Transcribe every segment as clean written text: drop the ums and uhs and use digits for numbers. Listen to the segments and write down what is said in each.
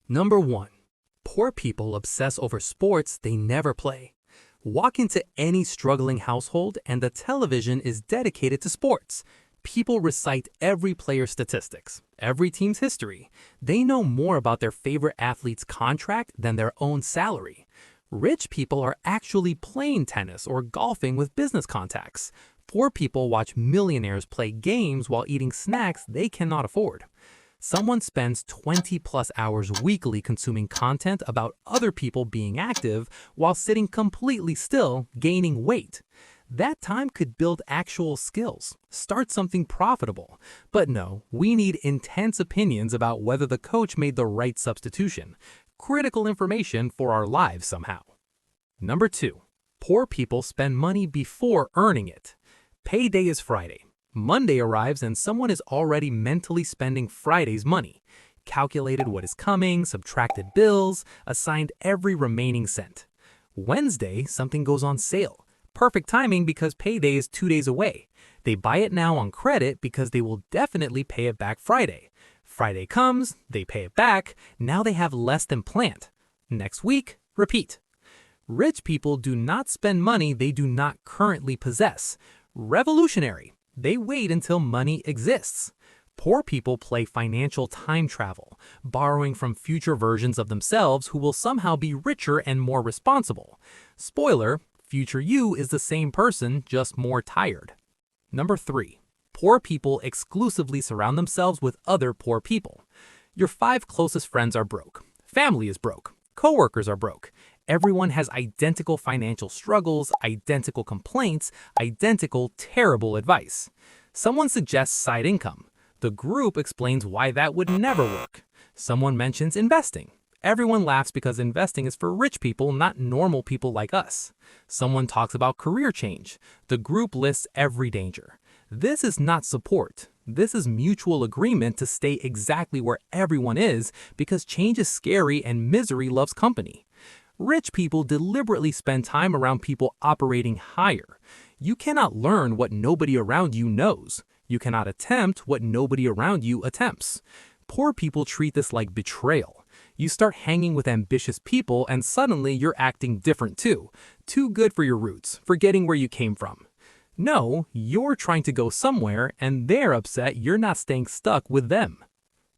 Number 1. Poor people obsess over sports they never play. Walk into any struggling household and the television is dedicated to sports. People recite every player's statistics, every team's history. They know more about their favorite athlete's contract than their own salary. Rich people are actually playing tennis or golfing with business contacts. Poor people watch millionaires play games while eating snacks they cannot afford. Someone spends 20+ hours weekly consuming content about other people being active while sitting completely still, gaining weight. That time could build actual skills, start something profitable. But no, we need intense opinions about whether the coach made the right substitution. Critical information for our lives somehow. Number 2. Poor people spend money before earning it. Payday is Friday. Monday arrives and someone is already mentally spending Friday's money. Calculated what is coming, subtracted bills, assigned every remaining cent. Wednesday, something goes on sale. Perfect timing because payday is 2 days away. They buy it now on credit because they will definitely pay it back Friday. Friday comes, they pay it back, now they have less than planned. Next week, repeat. Rich people do not spend money they do not currently possess. Revolutionary. They wait until money exists. Poor people play financial time travel, borrowing from future versions of themselves who will somehow be richer and more responsible. Spoiler, future you is the same person, just more tired. Number 3. Poor people exclusively surround themselves with other poor people. Your 5 closest friends are broke. Family is broke. Coworkers are broke. Everyone has identical financial struggles, identical complaints, identical terrible advice. Someone suggests side income. The group explains why that would never work. Someone mentions investing. Everyone laughs because investing is for rich people, not normal people like us. Someone talks about career change. The group lists every danger. This is not support. This is mutual agreement to stay exactly where everyone is because change is scary and misery loves company. Rich people deliberately spend time around people operating higher. You cannot learn what nobody around you knows. You cannot attempt what nobody around you attempts. Poor people treat this like betrayal. You start hanging with ambitious people and suddenly you're acting different too. Too good for your roots, forgetting where you came from. No, you're trying to go somewhere and they're upset you're not staying stuck with them.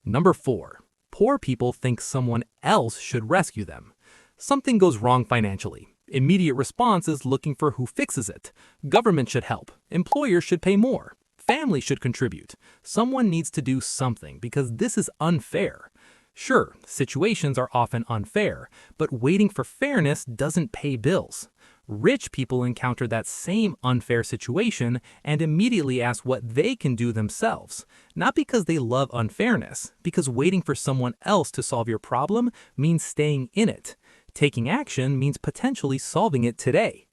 Number 4. Poor people think someone else should rescue them. Something goes wrong financially. Immediate response is looking for who fixes it. Government should help. Employers should pay more. Family should contribute. Someone needs to do something because this is unfair. Sure, situations are often unfair, but waiting for fairness doesn't pay bills. Rich people encounter that same unfair situation and immediately ask what they can do themselves. Not because they love unfairness, because waiting for someone else to solve your problem means staying in it. Taking action means potentially solving it today.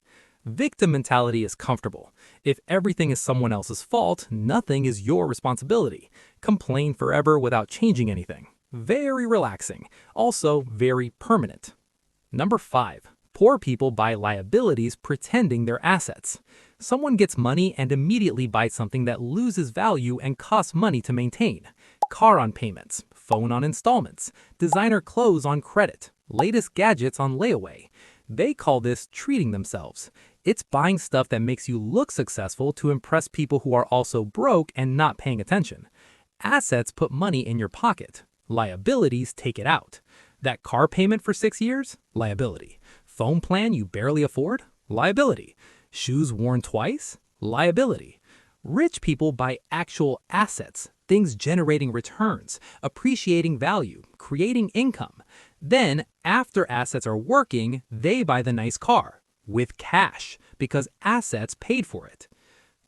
Victim mentality is comfortable. If everything is someone else's fault, nothing is your responsibility. Complain forever without changing anything. Very relaxing. Also very permanent. Number 5. Poor people buy liabilities pretending they're assets. Someone gets money and immediately buys something that loses value and costs money to maintain. Car on payments, phone on installments, designer clothes on credit, latest gadgets on layaway. They call this treating themselves. It's buying stuff that makes you look successful to impress people who are also broke and not paying attention. Assets put money in your pocket. Liabilities take it out. That car payment for 6 years? Liability. Phone plan you barely afford? Liability. Shoes worn twice? Liability. Rich people buy actual assets, things generating returns, appreciating value, creating income. Then, after assets are working, they buy the nice car with cash because assets paid for it.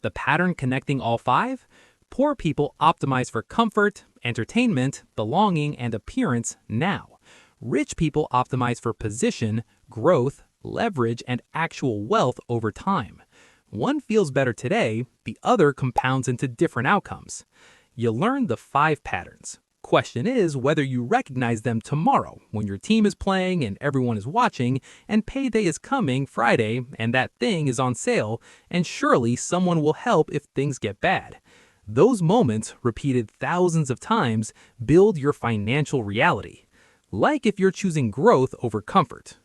The pattern connecting all 5? Poor people optimize for comfort, entertainment, belonging, and appearance now. Rich people optimize for position, growth, leverage, and actual wealth over time. One feels better today, the other compounds into different outcomes. You learn the 5 patterns. Question is whether you recognize them tomorrow when your team is playing and everyone is watching and payday is coming Friday and that thing is on sale and surely someone will help if things get bad. Those moments, repeated thousands of times, build your financial reality. like if you're choosing growth over comfort.